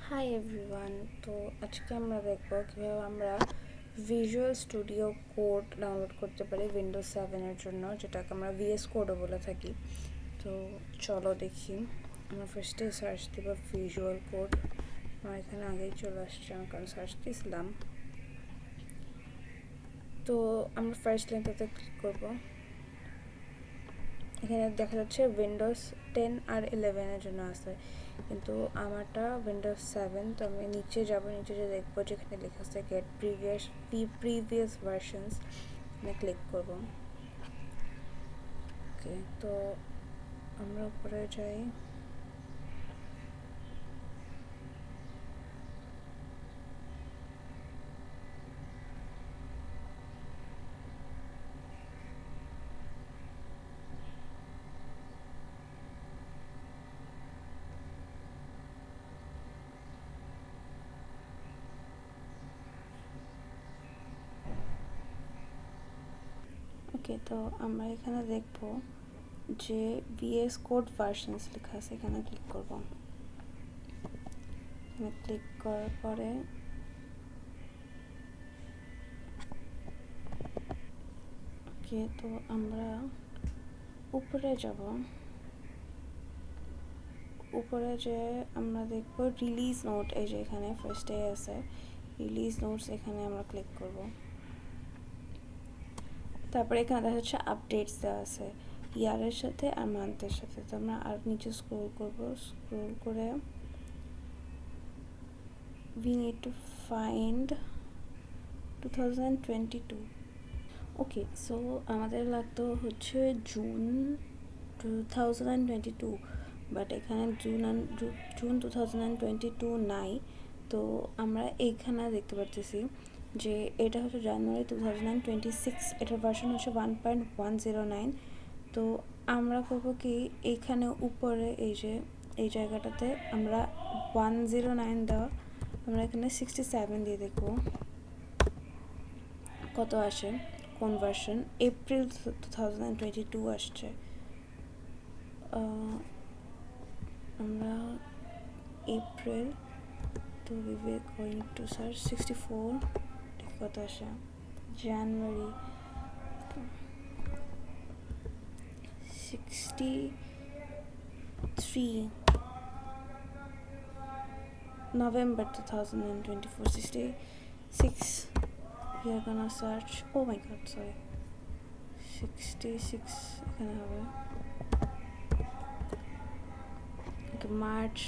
Hi everyone. তো আজকে আমরা দেখব কীভাবে আমরা ভিজুয়াল স্টুডিও কোড ডাউনলোড করতে পারি উইন্ডোজ 7-এর জন্য, যেটাকে আমরা ভিএস কোডও বলে থাকি। তো চলো দেখি। আমরা ফার্স্টে সার্চ দেব ভিজুয়াল কোড। আমার এখানে আগেই চলে আসছে, আমার কারণ সার্চ দিয়েছিলাম। তো আমরা ফার্স্ট লিঙ্কটাতে ক্লিক করব। এখানে দেখা যাচ্ছে উইন্ডোজ 10 আর 11-এর জন্য আছে, কিন্তু আমারটা উইন্ডোজ 7। তো আমি নিচে যাব, নিচে যে দেখবো যেখানে লেখা আছে গেট প্রিভিয়াস ভার্সনস, এখানে ক্লিক করব। ওকে, তো আমরা উপরে যাই। ওকে, তো আমরা এখানে দেখব যে ভিএস কোড ভার্সনস লেখা আছে, এখানে ক্লিক করব। এখানে ক্লিক করার পরে ওকে, তো আমরা উপরে যাব। উপরে যে আমরা দেখব রিলিজ নোট, এই যে এখানে ফার্স্টে আছে রিলিজ নোটস, এখানে আমরা ক্লিক করব। তারপরে এখানে দেখা যাচ্ছে আপডেটস দেওয়া আছে ইয়ারের সাথে আর মান্থের সাথে। তো আমরা আর নিচে স্ক্রল করব, স্ক্রল করে we need to find 2022. Okay, so আমাদের লাগতো হচ্ছে জুন 2022, বাট এখানে জুন 2022 নাই। তো আমরা এইখানে দেখতে পারতেছি যে এটা হচ্ছে জানুয়ারি 2026, এটার ভার্সন হচ্ছে 1.109। তো আমরা করবো কি, এইখানে উপরে এই জায়গাটাতে আমরা 109 দেওয়া, আমরা এখানে 67 দিয়ে দেখবো কত আসে, কোন ভার্সন। এপ্রিল 2022 আসছে। আমরা এপ্রিল, তো we were going to search 64, কত আসে জানুয়ারি 63, November 2024 66. We are gonna search, oh my god, sorry, 66 এখানে হবে। March